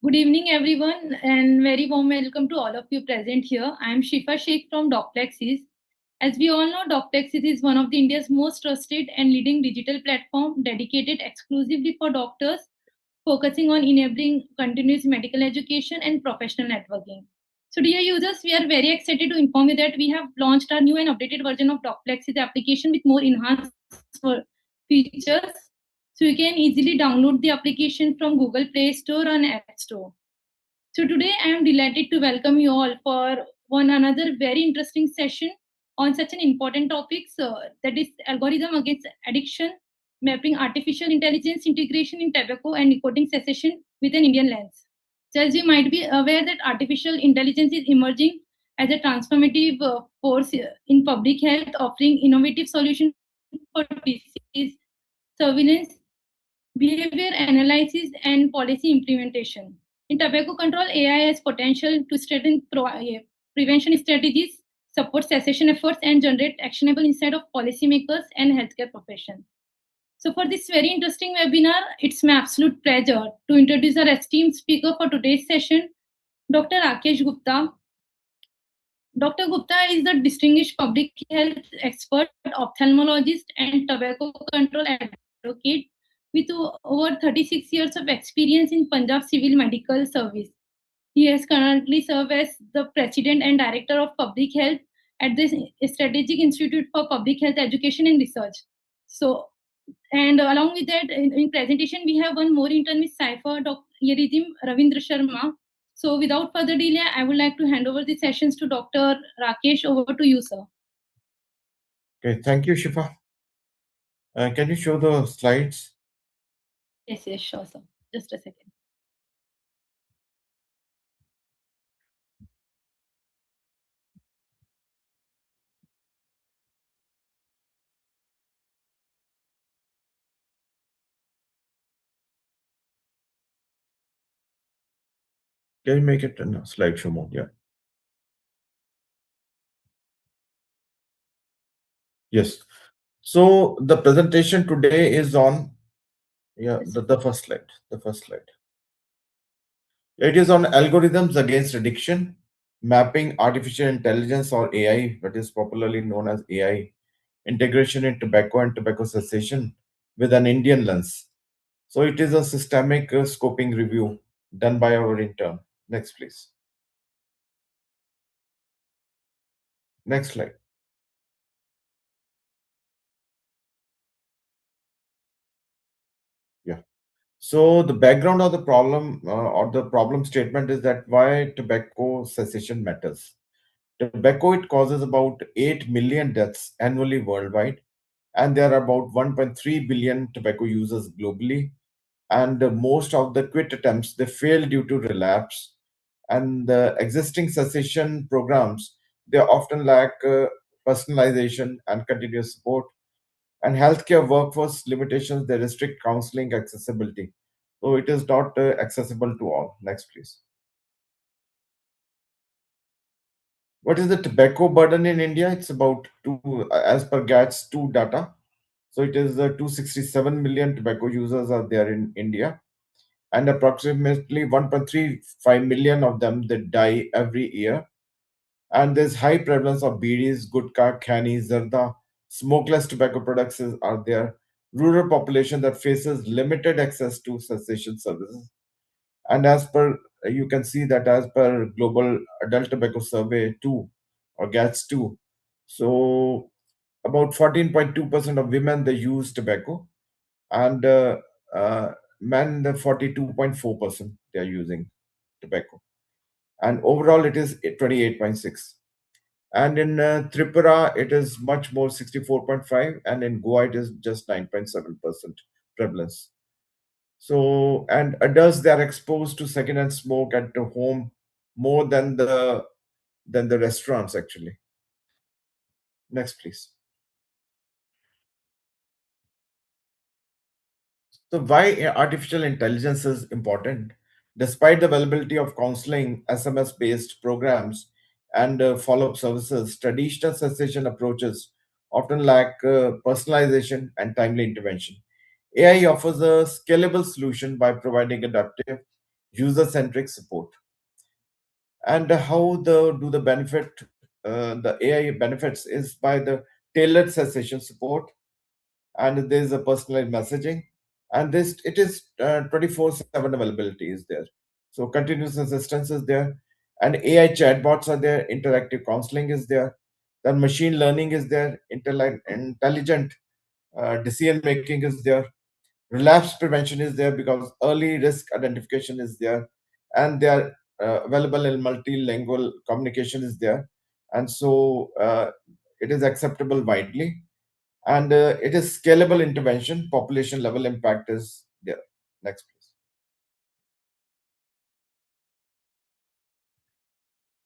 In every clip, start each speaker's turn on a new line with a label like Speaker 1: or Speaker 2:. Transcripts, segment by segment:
Speaker 1: Good evening, everyone, and very warm welcome to all of you present here. I am Shifa Sheikh from Docplexis. As we all know, Docplexis is one of the India's most trusted and leading digital platform dedicated exclusively for doctors, focusing on enabling continuous medical education and professional networking. So, dear users, we are very excited to inform you that we have launched our new and updated version of Docplexis application with more enhanced features. So you can easily download the application from Google Play Store and App Store. So today I am delighted to welcome you all for one another very interesting session on such an important topic, that is algorithm against addiction, mapping artificial intelligence integration in tobacco and nicotine cessation with an Indian lens. So as you might be aware that artificial intelligence is emerging as a transformative force in public health, offering innovative solutions for disease surveillance, behavior analysis, and policy implementation. In tobacco control, AI has potential to strengthen prevention strategies, support cessation efforts, and generate actionable insight of policymakers and healthcare profession. So, for this very interesting webinar, it's my absolute pleasure to introduce our esteemed speaker for today's session, Dr. Rakesh Gupta. Dr. Gupta is the distinguished public health expert, ophthalmologist, and tobacco control advocate with over 36 years of experience in Punjab Civil Medical Service. He has currently served as the president and director of public health at the Strategic Institute for Public Health Education and Research. So, and along with that, in presentation, we have one more intern with Sipher, Dr. Ravinder Sharma. So, without further delay, I would like to hand over the sessions to Dr. Rakesh. Over to you, sir.
Speaker 2: Okay, thank you, Shifa. Can you show the slides?
Speaker 1: Yes, sure, sir. Just a second.
Speaker 2: Can you make it in slideshow mode? Yeah. Yes. So the presentation today is on, the first slide. The first slide. It is on algorithms against addiction, mapping artificial intelligence or AI, what is popularly known as AI, integration in tobacco and tobacco cessation with an Indian lens. So it is a systemic scoping review done by our intern. Next, please. Next slide. Yeah. So the background of the problem or the problem statement is that why tobacco cessation matters. Tobacco, it causes about 8 million deaths annually worldwide, and there are about 1.3 billion tobacco users globally. And most of the quit attempts, they fail due to relapse. And the existing cessation programs, they often lack personalization and continuous support, and healthcare workforce limitations, they restrict counseling accessibility. So it is not accessible to all. Next, please. What is the tobacco burden in India? It's about as per GATS 2 data. So it is 267 million tobacco users are there in India, and approximately 1.35 million of them they die every year. And there's high prevalence of BDs, gutka, khani, zarda, smokeless tobacco products are there. Rural population that faces limited access to cessation services. And as per, you can see that as per Global Adult Tobacco Survey 2 or GATS 2, so about 14.2% of women they use tobacco, and men the 42.4% they are using tobacco, and overall it is 28.6. And in Tripura, it is much more 64.5, and in Goa, it is just 9.7% prevalence. So, and adults, they are exposed to secondhand smoke at the home more than the restaurants actually. Next, please. So, why artificial intelligence is important? Despite the availability of counseling, SMS-based programs, and follow-up services, traditional cessation approaches often lack personalization and timely intervention. AI offers a scalable solution by providing adaptive, user-centric support. And how do the benefit, the AI benefits is by the tailored cessation support, and there's a personalized messaging, and this it is 24/7 availability is there. So continuous assistance is there, and AI chatbots are there, interactive counseling is there, then machine learning is there, intelligent decision making is there, relapse prevention is there because early risk identification is there, and they are available in multilingual communication is there, and so it is acceptable widely, and it is scalable intervention, population level impact is there. Next please.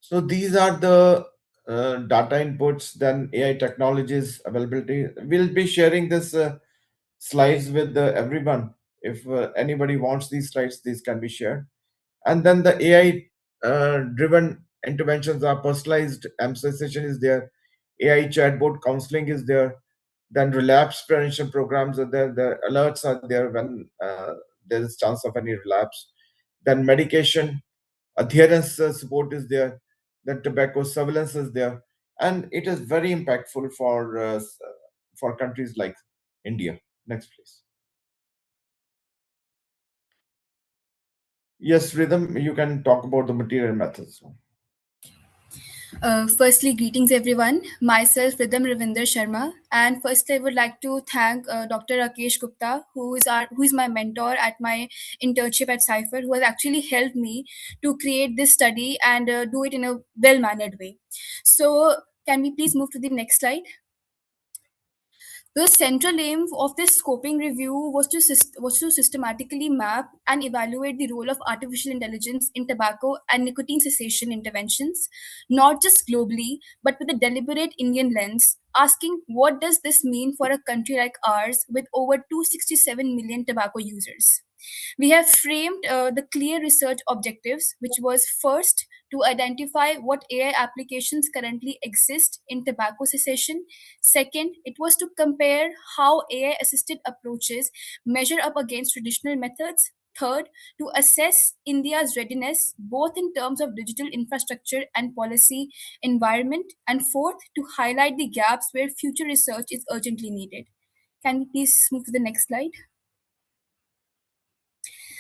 Speaker 2: So these are the data inputs, then AI technologies availability. We'll be sharing this slides with everyone. If anybody wants these slides, these can be shared. And then the AI driven interventions are personalized session is there, AI chatbot counseling is there, then relapse prevention programs are there, the alerts are there when there is chance of any relapse, then medication adherence support is there, then tobacco surveillance is there, and it is very impactful for countries like India. Next please. Yes, Rhythm, you can talk about the material methods.
Speaker 3: Firstly, greetings everyone. Myself, Ravinder Sharma, and first I would like to thank Dr. Rakesh Gupta, who is my mentor at my internship at Sipher, who has actually helped me to create this study and do it in a well-mannered way. So, can we please move to the next slide? The central aim of this scoping review was to systematically map and evaluate the role of artificial intelligence in tobacco and nicotine cessation interventions, not just globally, but with a deliberate Indian lens, asking what does this mean for a country like ours with over 267 million tobacco users. We have framed the clear research objectives, which was first to identify what AI applications currently exist in tobacco cessation. Second, it was to compare how AI assisted approaches measure up against traditional methods. Third, to assess India's readiness, both in terms of digital infrastructure and policy environment. And fourth, to highlight the gaps where future research is urgently needed. Can we please move to the next slide?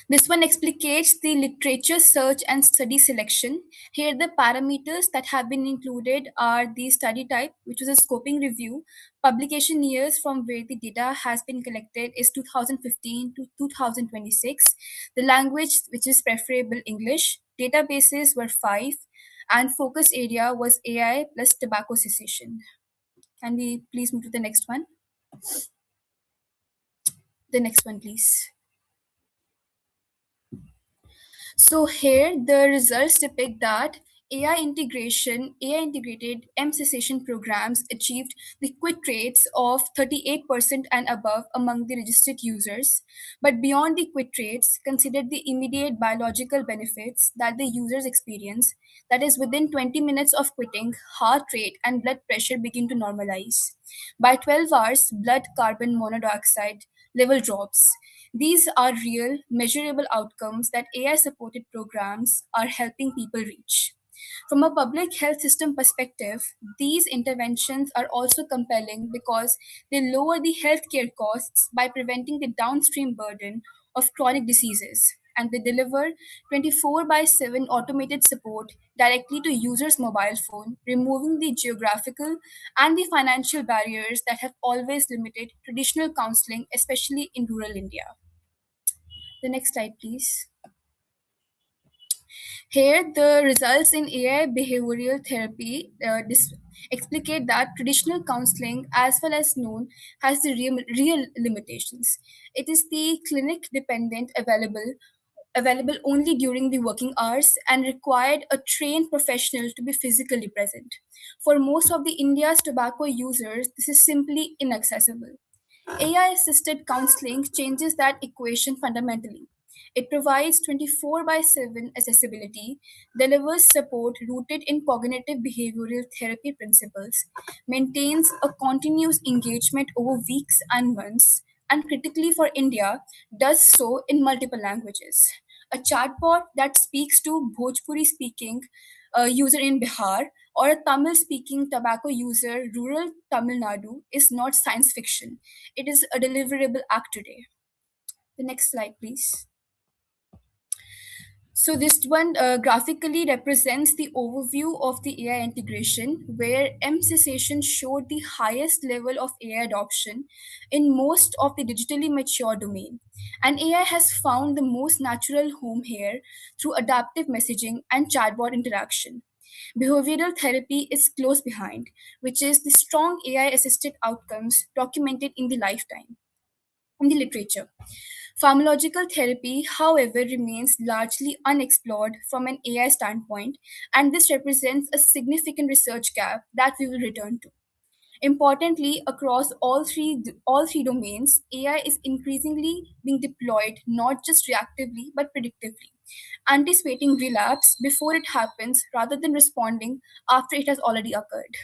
Speaker 3: This one explicates the literature search and study selection. Here, the parameters that have been included are the study type, which was a scoping review. Publication years from where the data has been collected is 2015 to 2026. The language, which is preferable English. Databases were 5, and focus area was AI plus tobacco cessation. Can we please move to the next one? The next one, please. So here the results depict that AI integrated M cessation programs achieved the quit rates of 38% and above among the registered users. But beyond the quit rates, considered the immediate biological benefits that the users experience. That is, within 20 minutes of quitting, heart rate and blood pressure begin to normalize. By 12 hours, blood carbon monoxide level drops. These are real, measurable outcomes that AI supported programs are helping people reach. From a public health system perspective, these interventions are also compelling because they lower the healthcare costs by preventing the downstream burden of chronic diseases, and they deliver 24 by 7 automated support directly to users' mobile phone, removing the geographical and the financial barriers that have always limited traditional counseling, especially in rural India. The next slide, please. Here, the results in AI behavioral therapy explicate that traditional counseling, as well as known, has the real limitations. It is the clinic dependent available only during the working hours and required a trained professional to be physically present. For most of the India's tobacco users, this is simply inaccessible. AI assisted counseling changes that equation fundamentally. It provides 24 by 7 accessibility, delivers support rooted in cognitive behavioral therapy principles, maintains a continuous engagement over weeks and months, and critically for India, does so in multiple languages. A chatbot that speaks to Bhojpuri speaking user in Bihar or a Tamil speaking tobacco user rural Tamil Nadu is not science fiction. It is a deliverable act today. The next slide, please. So this one graphically represents the overview of the AI integration, where M cessation showed the highest level of AI adoption in most of the digitally mature domain. And AI has found the most natural home here through adaptive messaging and chatbot interaction. Behavioral therapy is close behind, which is the strong AI assisted outcomes documented in the lifetime in the literature. Pharmacological therapy, however, remains largely unexplored from an AI standpoint, and this represents a significant research gap that we will return to. Importantly, across all three domains, AI is increasingly being deployed not just reactively but predictively, anticipating relapse before it happens rather than responding after it has already occurred.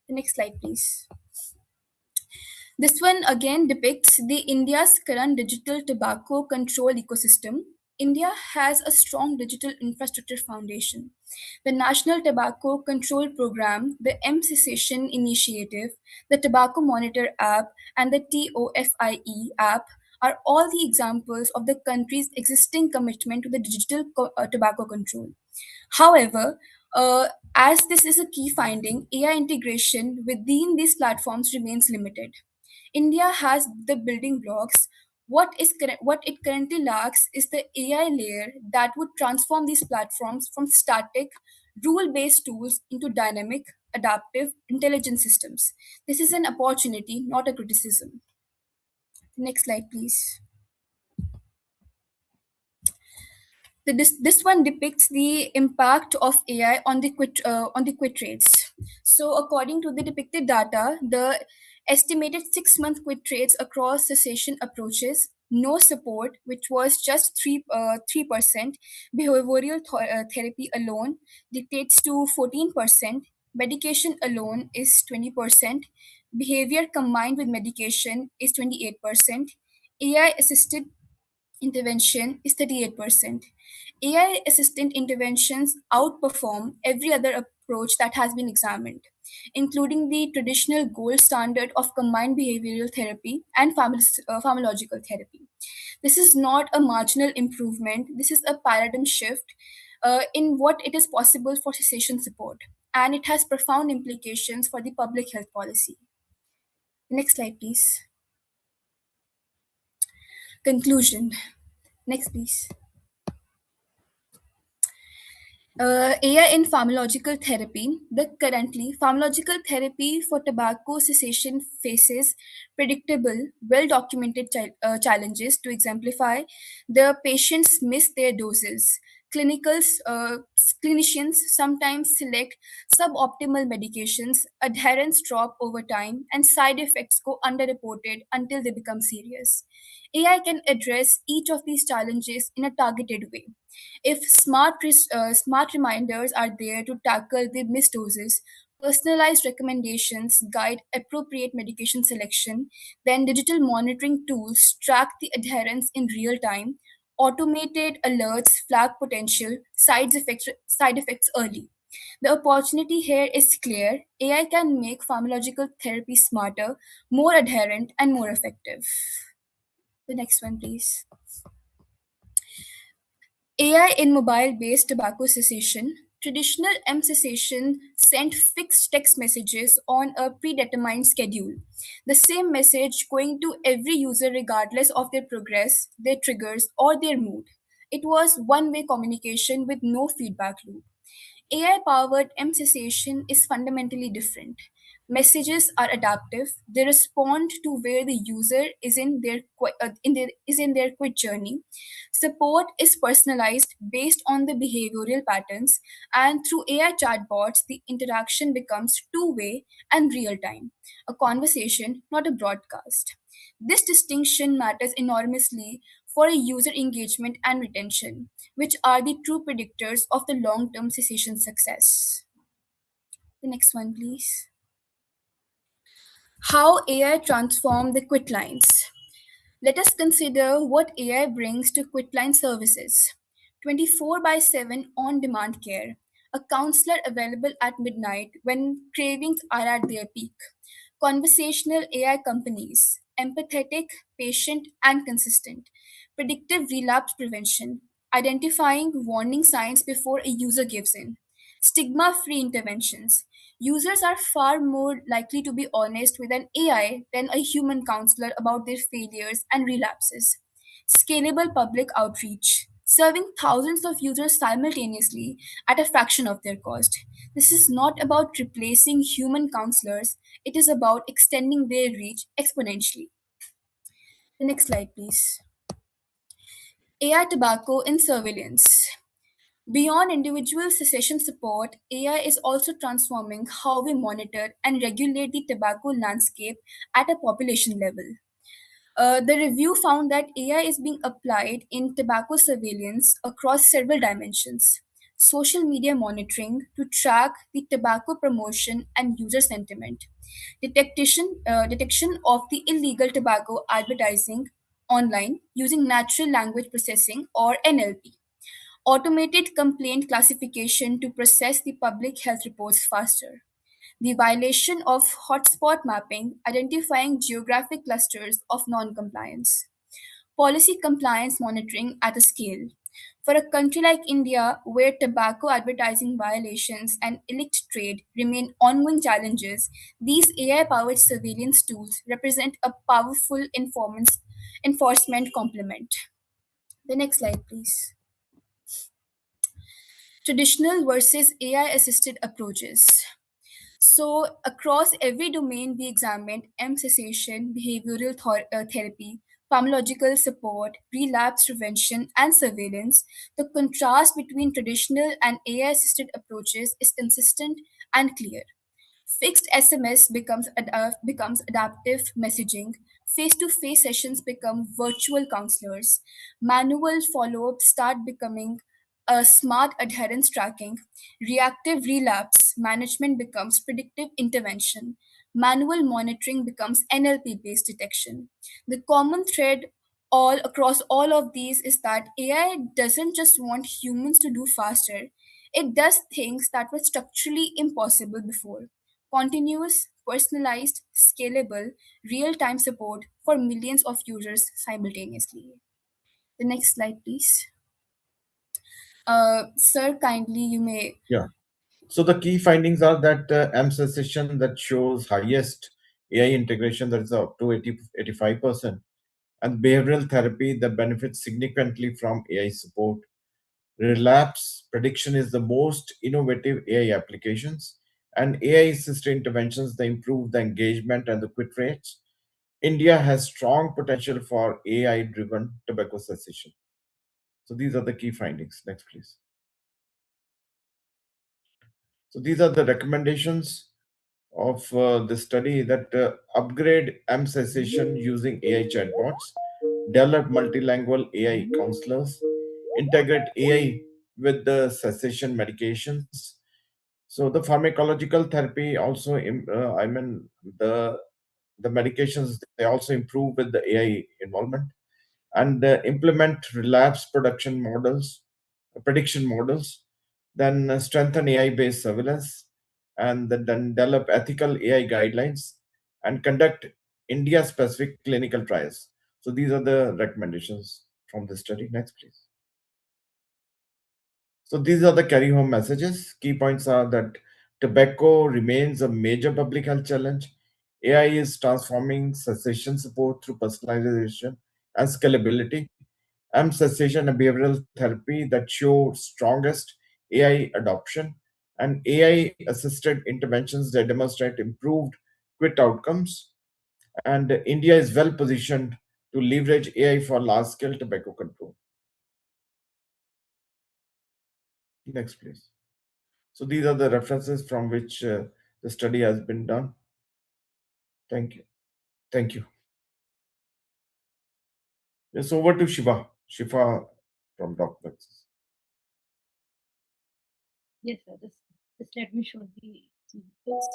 Speaker 3: The next slide, please. This one again depicts the India's current digital tobacco control ecosystem. India has a strong digital infrastructure foundation. The National Tobacco Control Program, the M Cessation Initiative, the Tobacco Monitor app, and the TOFIE app are all the examples of the country's existing commitment to the digital tobacco control. However, as this is a key finding, AI integration within these platforms remains limited. India has the building blocks. What it currently lacks is the AI layer that would transform these platforms from static, rule-based tools into dynamic, adaptive, intelligent systems. This is an opportunity, not a criticism. Next slide, please. This one depicts the impact of AI on the quit rates. So, according to the depicted data, the estimated 6-month quit rates across cessation approaches, no support, which was just 3%, behavioral therapy alone dictates to 14%, medication alone is 20%, behavior combined with medication is 28%, AI assisted intervention is 38%. AI assistant interventions outperform every other approach that has been examined, including the traditional gold standard of combined behavioral therapy and pharmacological therapy. This is not a marginal improvement, this is a paradigm shift in what it is possible for cessation support, and it has profound implications for the public health policy. Next slide, please. Conclusion. Next, please. AI in pharmacological therapy. The currently pharmacological therapy for tobacco cessation faces predictable, well-documented challenges. To exemplify, the patients miss their doses. Clinicals, clinicians sometimes select suboptimal medications, adherence drop over time, and side effects go underreported until they become serious. AI can address each of these challenges in a targeted way. If smart reminders are there to tackle the missed doses, personalized recommendations guide appropriate medication selection, then digital monitoring tools track the adherence in real time, automated alerts flag potential side effects early. The opportunity here is clear. AI can make pharmacological therapy smarter, more adherent, and more effective. The next one, please. AI in mobile based tobacco cessation. Traditional M cessation sent fixed text messages on a predetermined schedule. The same message going to every user regardless of their progress, their triggers, or their mood. It was one way communication with no feedback loop. AI powered M cessation is fundamentally different. Messages are adaptive. They respond to where the user is in their quit journey. Support is personalized based on the behavioral patterns, and through AI chatbots, the interaction becomes two-way and real-time, a conversation, not a broadcast. This distinction matters enormously for a user engagement and retention, which are the true predictors of the long term cessation success. The next one, please. How AI transformed the quit lines. Let us consider what AI brings to quitline services. 24 by 7 on demand care, a counselor available at midnight when cravings are at their peak. Conversational AI companies, empathetic, patient, and consistent. Predictive relapse prevention, identifying warning signs before a user gives in. Stigma free interventions. Users are far more likely to be honest with an AI than a human counselor about their failures and relapses. Scalable public outreach, serving thousands of users simultaneously at a fraction of their cost. This is not about replacing human counselors, it is about extending their reach exponentially. The next slide, please. AI tobacco in surveillance. Beyond individual cessation support, AI is also transforming how we monitor and regulate the tobacco landscape at a population level. The review found that AI is being applied in tobacco surveillance across several dimensions. Social media monitoring to track the tobacco promotion and user sentiment, detection of the illegal tobacco advertising online using natural language processing or NLP, automated complaint classification to process the public health reports faster, the violation of hotspot mapping, identifying geographic clusters of non-compliance, policy compliance monitoring at a scale. For a country like India, where tobacco advertising violations and illicit trade remain ongoing challenges, these AI powered surveillance tools represent a powerful enforcement complement. The next slide, please. Traditional versus AI assisted approaches. So, across every domain we examined M cessation, behavioral therapy, pharmacological support, relapse prevention, and surveillance, the contrast between traditional and AI assisted approaches is consistent and clear. Fixed SMS becomes adaptive messaging. Face to face sessions become virtual counselors. Manual follow up start becoming a smart adherence tracking. Reactive relapse management becomes predictive intervention. Manual monitoring becomes NLP based detection. The common thread all across all of these is that AI doesn't just want humans to do faster, it does things that were structurally impossible before: continuous, personalized, scalable, real time support for millions of users simultaneously. The next slide, please. Sir, kindly, you may.
Speaker 2: Yeah. So the key findings are that M session that shows highest AI integration, that is up to 85%, and behavioral therapy that benefits significantly from AI support. Relapse prediction is the most innovative AI applications, and AI assisted interventions that improve the engagement and the quit rates. India has strong potential for AI driven tobacco cessation. So these are the key findings. Next, please. So these are the recommendations of the study that upgrade M cessation using AI chatbots, develop multilingual AI counselors, integrate AI with the cessation medications. So the pharmacological therapy also, the medications, they also improve with the AI involvement, and implement relapse prediction models, then strengthen AI-based surveillance, and then develop ethical AI guidelines and conduct India-specific clinical trials. So these are the recommendations from the study. Next, please. So these are the carry-home messages. Key points are that tobacco remains a major public health challenge. AI is transforming cessation support through personalization and scalability. M cessation and behavioral therapy that show strongest AI adoption, and AI assisted interventions that demonstrate improved quit outcomes. And India is well positioned to leverage AI for large scale tobacco control. Next, please. So these are the references from which the study has been done. Thank you. Thank you. Yes, over to Shiva. Shiva from Dr.
Speaker 1: Yes, sir. Just let me show the first.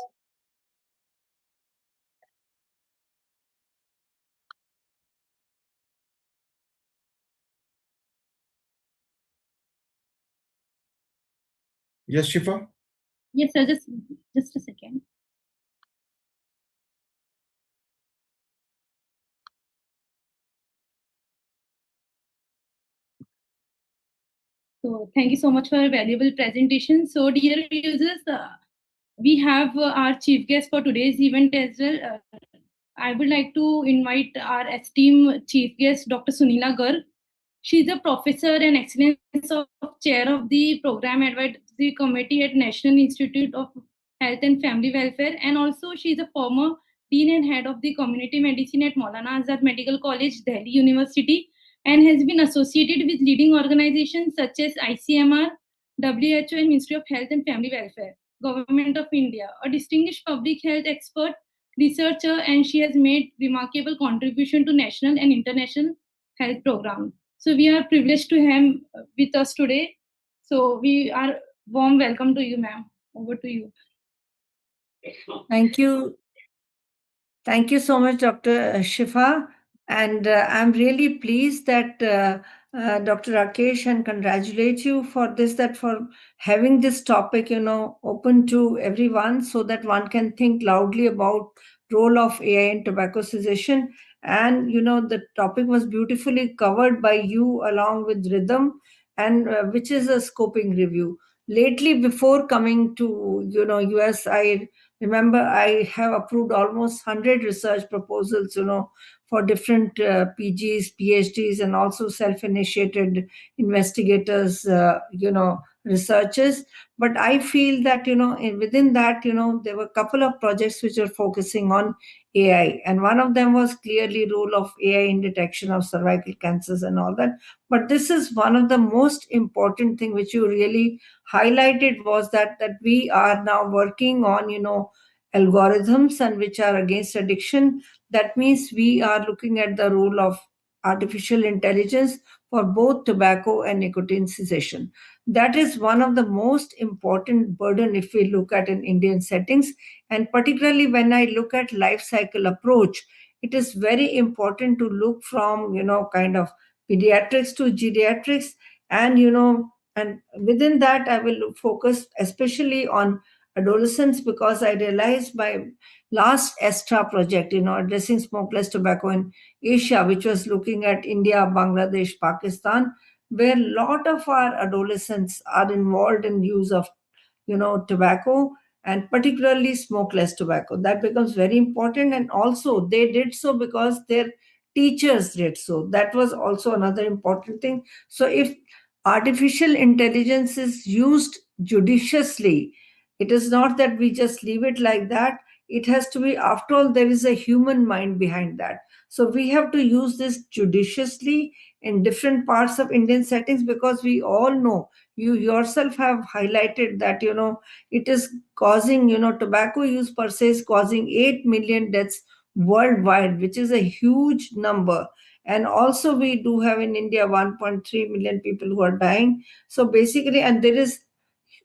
Speaker 2: Yes, Shifa?
Speaker 1: Yes, sir. Just a second. So thank you so much for a valuable presentation. So dear users, we have our chief guest for today's event as well. I would like to invite our esteemed chief guest, Dr. SUNEELA Garg. She is a professor and excellence of chair of the program advisory committee at National Institute of Health and Family Welfare, and also she is a former dean and head of the community medicine at Maulana Azad Medical College, Delhi University, and has been associated with leading organizations such as ICMR, WHO, and Ministry of Health and Family Welfare, Government of India. A distinguished public health expert, researcher, and she has made remarkable contribution to national and international health programs. So we are privileged to have with us today. So we are warm welcome to you, ma'am. Over to you.
Speaker 4: Thank you. Thank you so much, Dr. Shifa. And I'm really pleased that Dr. Rakesh, and congratulate you for this, that for having this topic, open to everyone so that one can think loudly about role of AI in tobacco cessation. And, the topic was beautifully covered by you along with Rhythm, and which is a scoping review. Lately, before coming to, US, I remember I have approved almost 100 research proposals, for different PGs, PhDs, and also self-initiated investigators, researchers. But I feel that, within that, there were a couple of projects which are focusing on AI. And one of them was clearly role of AI in detection of cervical cancers and all that. But this is one of the most important thing which you really highlighted, was that we are now working on, algorithms and which are against addiction. That means we are looking at the role of artificial intelligence for both tobacco and nicotine cessation. That is one of the most important burden if we look at in Indian settings. And particularly when I look at life cycle approach, it is very important to look from, kind of pediatrics to geriatrics. And, and within that, I will focus especially on adolescents, because I realized my last ESTRA project, addressing smokeless tobacco in Asia, which was looking at India, Bangladesh, Pakistan, where a lot of our adolescents are involved in use of, tobacco, and particularly smokeless tobacco. That becomes very important. And also they did so because their teachers did so. That was also another important thing. So if artificial intelligence is used judiciously, it is not that we just leave it like that. It has to be, after all, there is a human mind behind that. So we have to use this judiciously in different parts of Indian settings, because we all know, you yourself have highlighted that, it is causing, tobacco use per se is causing 8 million deaths worldwide, which is a huge number. And also we do have in India 1.3 million people who are dying. So basically, and there is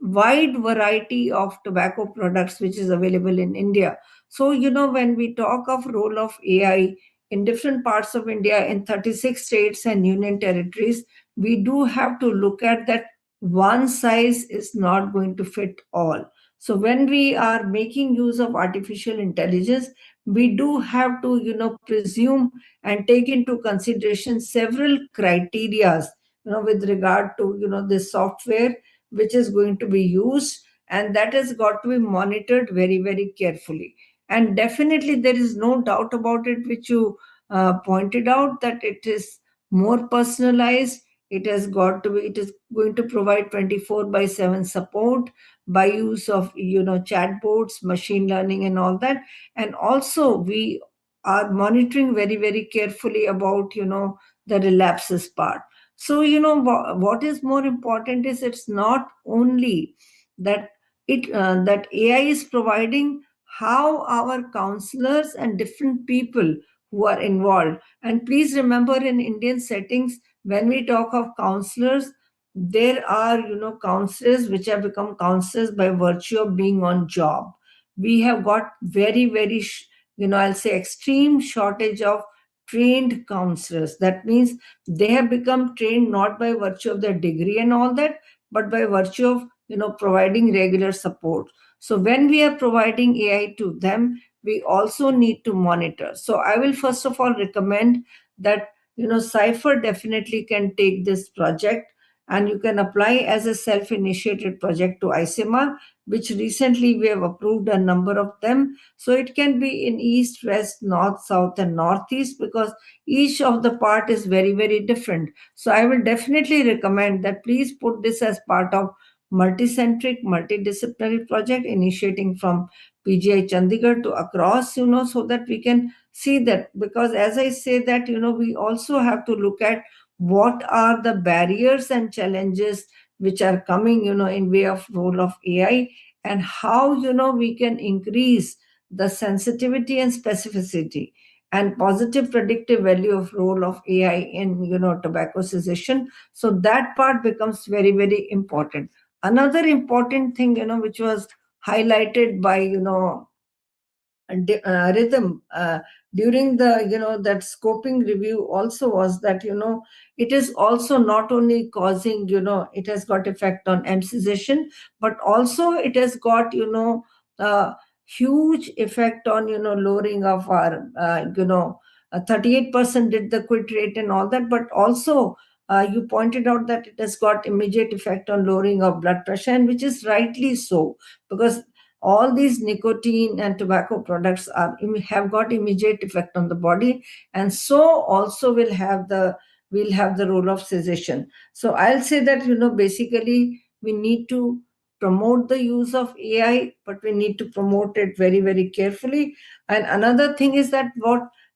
Speaker 4: wide variety of tobacco products which is available in India. So, when we talk of role of AI in different parts of India, in 36 states and union territories, we do have to look at that one size is not going to fit all. So when we are making use of artificial intelligence, we do have to, presume and take into consideration several criterias, with regard to, this software which is going to be used, and that has got to be monitored very, very carefully. And definitely there is no doubt about it, which you pointed out, that it is more personalized. It has got to be, it is going to provide 24/7 support by use of, chatbots, machine learning and all that. And also we are monitoring very, very carefully about, the relapses part. So, what is more important is, it's not only that that AI is providing, how our counselors and different people who are involved. And please remember, in Indian settings, when we talk of counselors, there are, counselors which have become counselors by virtue of being on job. We have got very, very, I'll say extreme shortage of trained counselors. That means they have become trained not by virtue of their degree and all that, but by virtue of, providing regular support. So when we are providing AI to them, we also need to monitor. So I will first of all recommend that Sipher definitely can take this project, and you can apply as a self-initiated project to ICMR, which recently we have approved a number of them. So it can be in east, west, north, south, and northeast, because each of the part is very, very different. So I will definitely recommend that please put this as part of multicentric, multidisciplinary project initiating from PGI Chandigarh to across, so that we can see that. Because as I say that, we also have to look at what are the barriers and challenges which are coming, in way of role of AI, and how, we can increase the sensitivity and specificity and positive predictive value of role of AI in, tobacco cessation. So that part becomes very, very important. Another important thing, which was highlighted by, rhythm during the that scoping review also was that it is also not only causing it has got effect on M cessation, but also it has got a huge effect on lowering of our 38% did the quit rate and all that, but also you pointed out that it has got immediate effect on lowering of blood pressure, and which is rightly so, because all these nicotine and tobacco products have got immediate effect on the body, and so also will have the role of cessation. So I'll say that basically we need to promote the use of AI, but we need to promote it very, very carefully. And another thing is that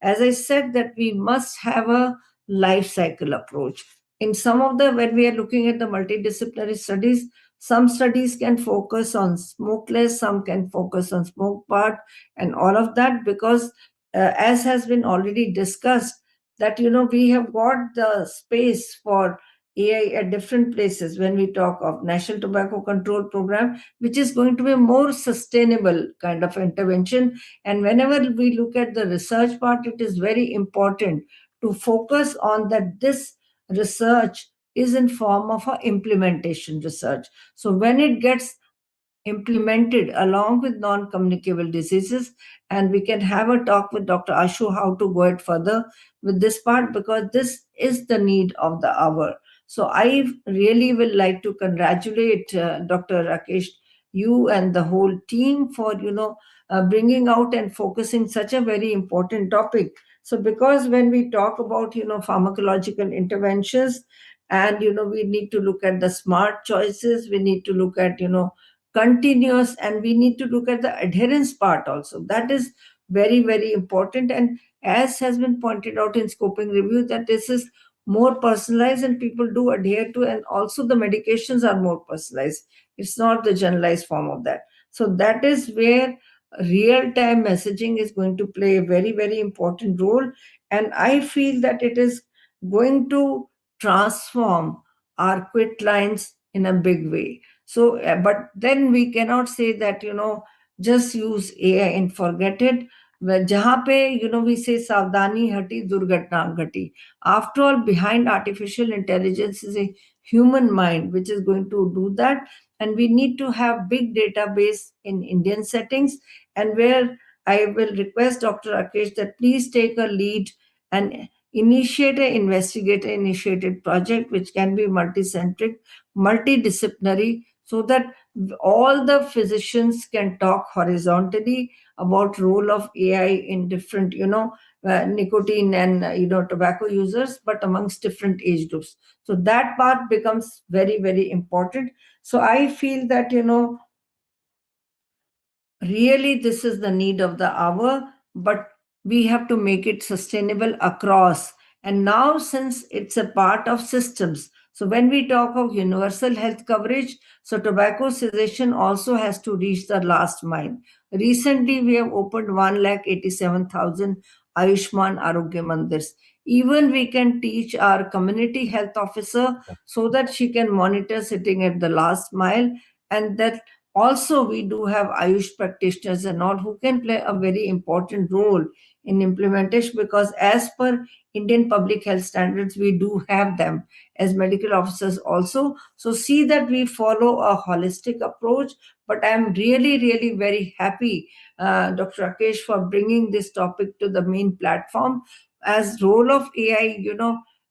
Speaker 4: as I said, that we must have a life cycle approach. In some of the, when we are looking at the multidisciplinary studies, some studies can focus on smokeless, some can focus on smoke part and all of that, because as has been already discussed, that we have got the space for AI at different places when we talk of National Tobacco Control Program, which is going to be a more sustainable kind of intervention. And whenever we look at the research part, it is very important to focus on that this research is in form of a implementation research. So when it gets implemented along with non-communicable diseases, and we can have a talk with Dr. Ashu how to go it further with this part, because this is the need of the hour. So I really will like to congratulate Dr. Rakesh, you and the whole team for bringing out and focusing such a very important topic. So because when we talk about pharmacological interventions, and we need to look at the smart choices, we need to look at continuous, and we need to look at the adherence part also. That is very, very important. And as has been pointed out in scoping review, that this is more personalized and people do adhere to, and also the medications are more personalized. It's not the generalized form of that. So that is where real-time messaging is going to play a very, very important role. And I feel that it is going to transform our quit lines in a big way. So, but then we cannot say that, just use AI and forget it. Well, jahan pe, we say savdani hati, durghatna ghati. After all, behind artificial intelligence is a human mind, which is going to do that. And we need to have big database in Indian settings, and where I will request Dr. Rakesh that please take a lead and initiate an investigator-initiated project, which can be multicentric, multidisciplinary, so that all the physicians can talk horizontally about role of AI in different, nicotine and tobacco users, but amongst different age groups. So that part becomes very, very important. So I feel that really this is the need of the hour, but we have to make it sustainable across. And now, since it's a part of systems, so when we talk of universal health coverage, so tobacco cessation also has to reach the last mile. Recently, we have opened 1,87,000 Ayushman Arogya Mandirs. Even we can teach our community health officer so that she can monitor sitting at the last mile, and that also we do have Ayush practitioners and all who can play a very important role in implementation, because as per Indian public health standards, we do have them as medical officers also. So see that we follow a holistic approach. But I'm really, really very happy, Dr. Rakesh, for bringing this topic to the main platform, as role of AI,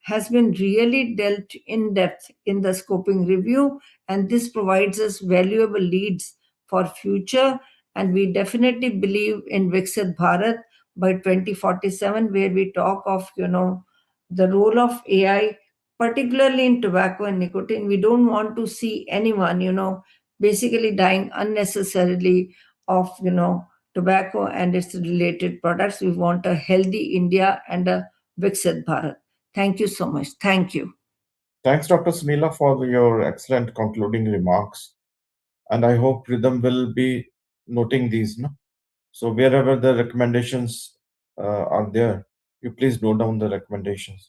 Speaker 4: has been really dealt in depth in the scoping review, and this provides us valuable leads for future. And we definitely believe in Viksit Bharat by 2047, where we talk of, the role of AI, particularly in tobacco and nicotine. We don't want to see anyone, basically dying unnecessarily of, tobacco and its related products. We want a healthy India and a Viksit Bharat. Thank you so much. Thank you.
Speaker 2: Thanks, Dr. Suneela, for your excellent concluding remarks. And I hope Rhythm will be noting these. No? So wherever the recommendations are there, you please note down the recommendations.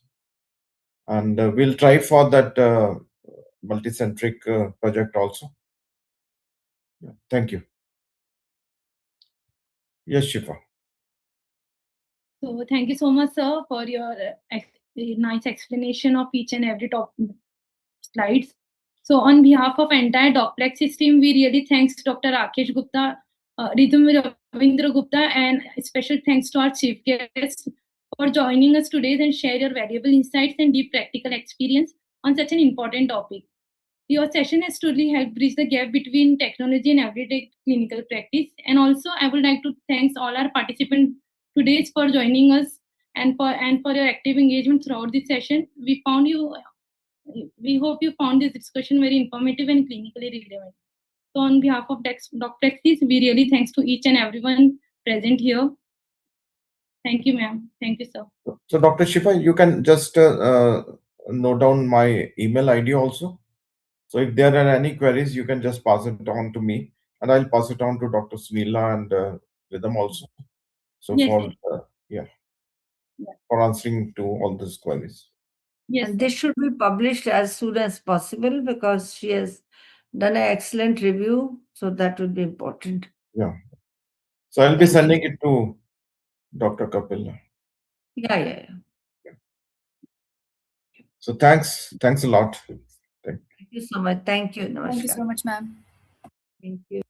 Speaker 2: And we'll try for that multicentric project also. Yeah. Thank you. Yes, Shifa.
Speaker 1: So thank you so much, sir, for your nice explanation of each and every slides. So on behalf of entire Docplexis team, we really thanks Dr. Rakesh Gupta, Ravinder Gupta, and special thanks to our chief guest for joining us today and share your valuable insights and deep practical experience on such an important topic. Your session has truly helped bridge the gap between technology and everyday clinical practice. And also, I would like to thank all our participants today for joining us and for your active engagement throughout this session. We hope you found this discussion very informative and clinically relevant. So on behalf of Docplexis, we really thanks to each and everyone present here. Thank you, ma'am. Thank you, sir.
Speaker 2: So, Dr. Shifa, you can just note down my email ID also. So if there are any queries, you can just pass it on to me, and I'll pass it on to Dr. Suneela and Rhythm also. So
Speaker 1: Yes,
Speaker 2: for answering to all these queries.
Speaker 1: yes.
Speaker 4: And this should be published as soon as possible, because she has done an excellent review. So that would be important.
Speaker 2: Yeah. So I'll be sending it to Dr. Kapil.
Speaker 4: Yeah.
Speaker 2: So thanks a lot.
Speaker 4: Thank you so much. Thank you.
Speaker 3: Thank you
Speaker 4: Namaskar.
Speaker 3: so much, ma'am.
Speaker 4: Thank you.